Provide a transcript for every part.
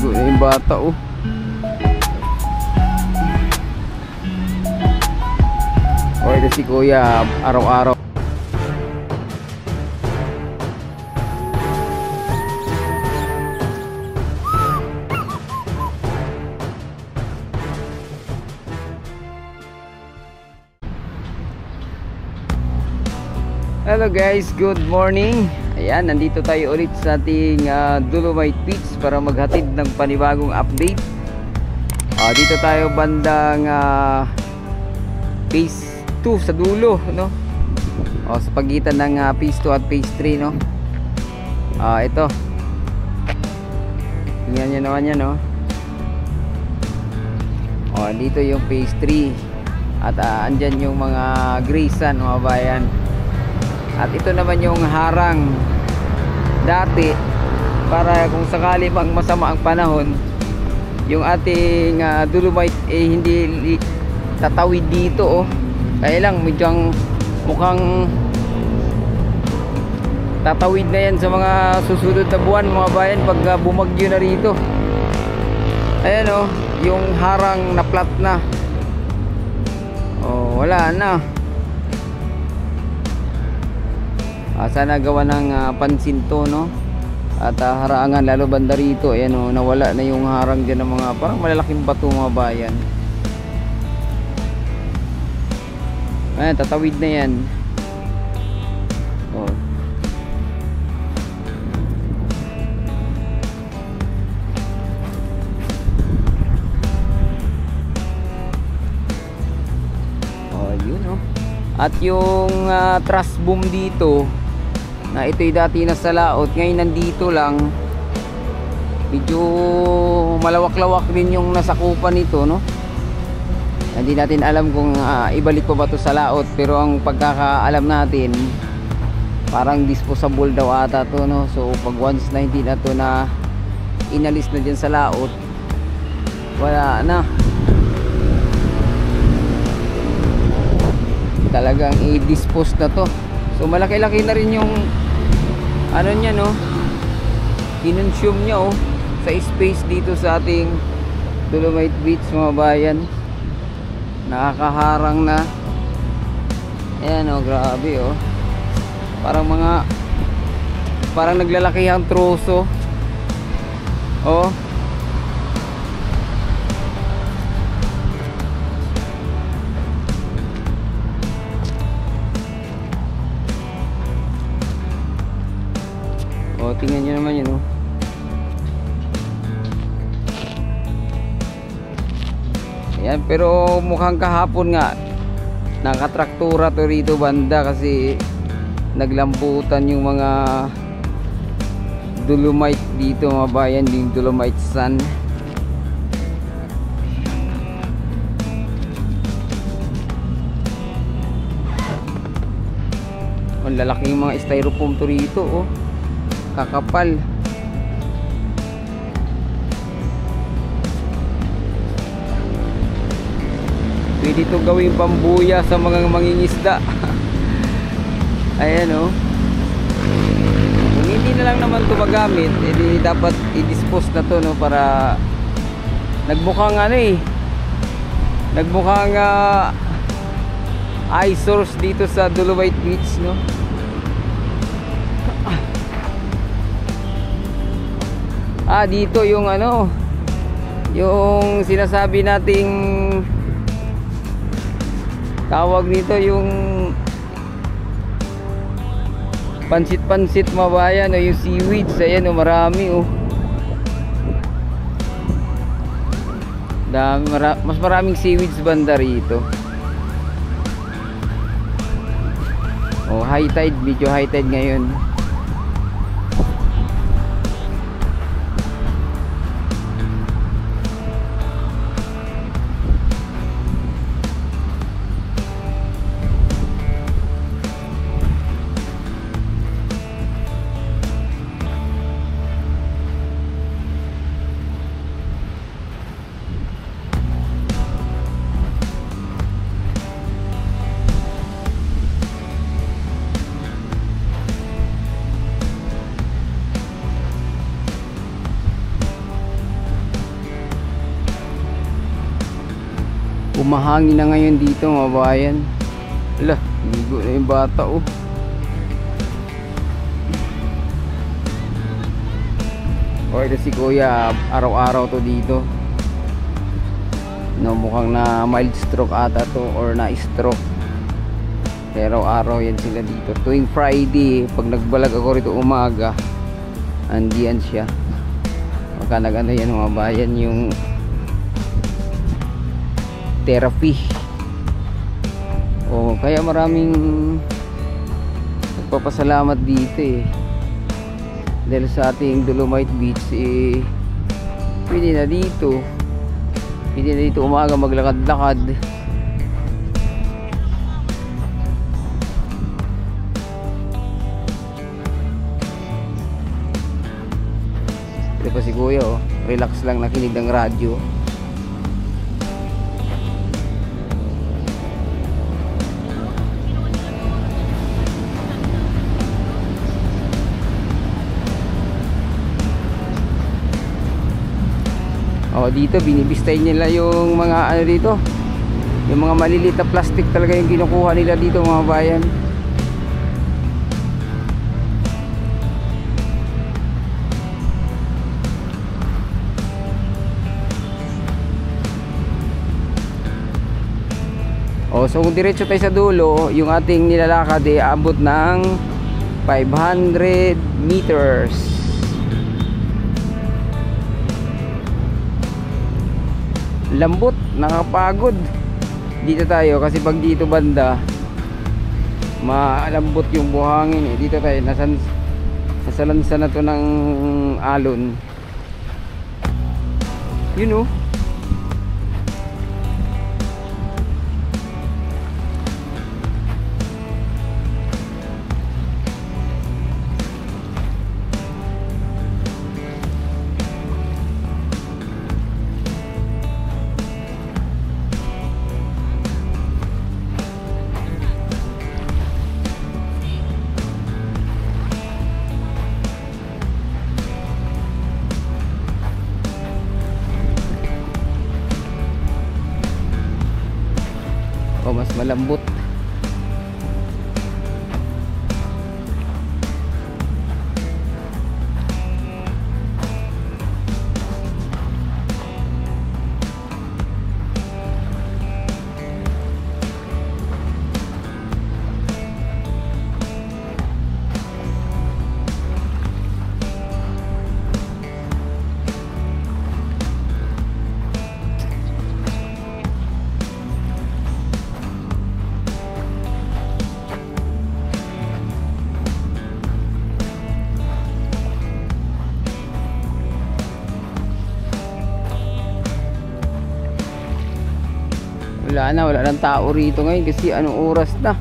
Luto na yung bata oh. O ito si kuya araw-araw. Hello guys, good morning. Ayan, nandito tayo ulit sa ating Dolomite Beach para maghatid ng panibagong update. Dito tayo bandang phase 2 sa dulo, no? Sa pagitan ng phase 2 at phase 3, no? Ito. Tingnan nyo naman yan, no? Dito yung phase 3 at andyan yung mga gray sand, mga bayan. At ito naman yung harang dati para kung sakali mang masama ang panahon, yung ating Dolomite hindi tatawid dito oh. Kaya lang medyo mukhang tatawid na yan sa mga susunod na buwan, mga bayan, pag bumagyo na rito. Ayan oh, yung harang na flat na. Wala na. Sana gawa ng pansin to, no? At harangan lalo banda rito. Ayan o, nawala na yung harang dyan ng mga parang malalaking bato, mga bayan. Ayan, tatawid na yan. Yun o. At yung truss boom dito na ito'y dati nasa laot, ngayon nandito lang. Medyo malawak-lawak din yung nasakupan nito, no? Hindi natin alam kung ibalik pa ba ito sa laot, pero ang pagkakaalam natin parang disposable daw ata to, no? So pag once na hindi na to na inalis na dyan sa laot, wala na, talagang i-dispose na to. So malaki-laki na rin yung ano niya, no? Kinonsume niya oh sa space dito sa ating Dolomite Beach, mga bayan. Nakakaharang na. Ayan oh, grabe oh. Parang naglalakihang troso. Oh. Tingnan nyo naman yun, oh. Ayan, pero mukhang kahapon nga nakatraktura to rito banda kasi naglambutan yung mga Dolomite dito, mga bayan, yung Dolomite sand. Ang lalaki yung mga styrofoam to rito, oh. Kakapal. Pwede ito gawing pambuya sa mga mangingisda. Ayan oh. Kung hindi na lang naman ito magamit, edi dapat i-dispose na to, no? Para nagmukhang nagmukhang eyesores dito sa Dolomite Beach, no? Dito yung yung sinasabi nating tawag nito, yung pansit-pansit, mabayan, o yung seaweeds. Ayan o, marami o. Mas maraming seaweeds banda rito. High tide, medyo high tide ngayon. Mahangin na ngayon dito mga bayan. Ala, ligo na yung bata oh. O ito si kuya, araw-araw to dito. No, mukhang na mild stroke ata to or na stroke. Pero araw yan sila dito. Tuwing Friday, pag nagbalag ako rito umaga, andiyan siya. Pagka nag-ano yan mga bayan, yung therapy. O kaya maraming nagpapasalamat dito eh. Dahil sa ating Dolomite Beach eh, pwede na dito umaga maglakad-lakad. Ito pa si kuya oh, relax lang nakinig ng radyo. Oh, dito binibistay nila yung mga ano dito. Yung mga maliliit na plastic talaga yung kinukuha nila dito mga bayan. Oh, so kung diretso tayo sa dulo, yung ating nilalakad ay abot ng 500 meters. Lambot, nakapagod dito tayo kasi pag dito banda malambot yung buhangin eh. Dito tayo nasalansa na to ng alon, you know. O mas malambot. Wala nang tao rito ngayon kasi anong oras na.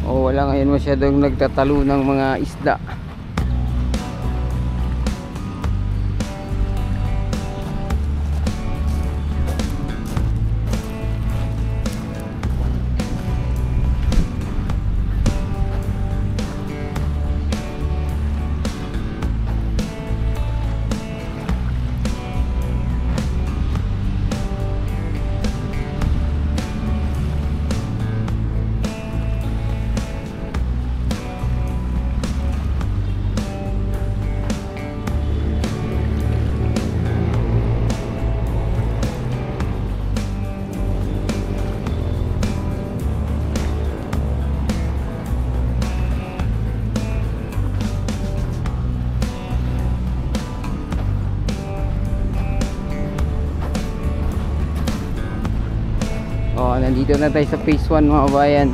Wala ngayon masyadong nagtatalo ng mga isda. Nandito na tayo sa phase 1 mga kabayan.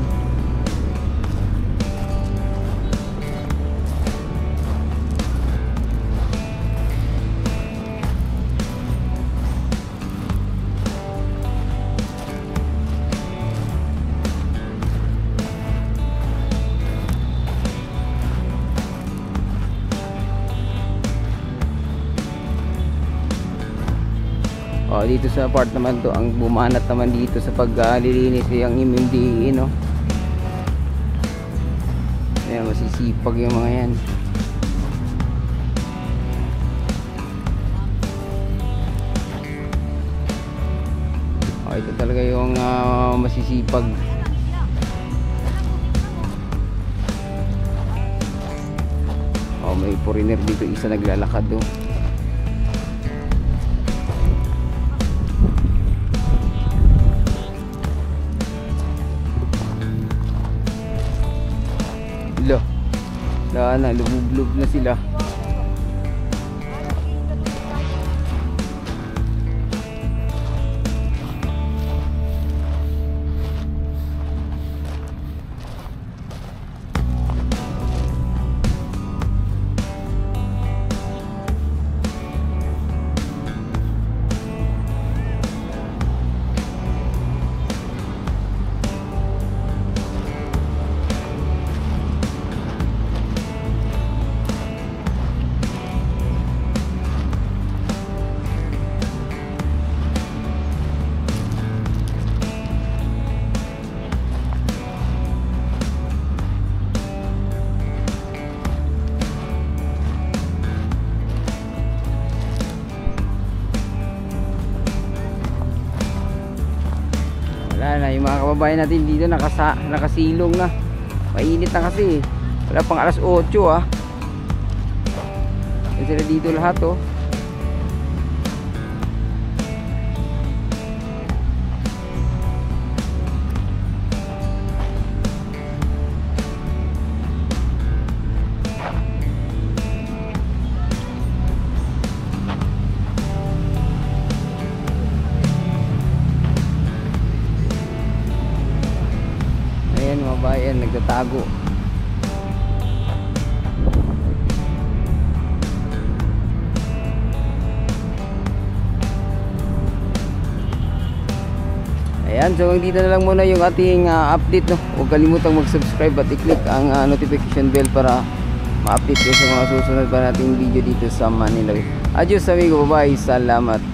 Dito sa part naman to, ang bumanat naman dito sa paglilinis yung MMDA, no? Ayan, masisipag yung mga yan. Ito talaga yung masisipag. May foreigner dito, isa naglalakad do. Lubog na sila. Yung mga kababayan natin dito nakasilong na, mainit na kasi, wala pang alas 8 Yan sila dito lahat mga bayan, nagtatago. Ayan, so dito na lang muna yung ating update, no? Huwag kalimutang mag-subscribe at i-click ang notification bell para ma-update kayo sa mga susunod pa nating video dito sa Manila. Adios amigo, bye-bye, salamat.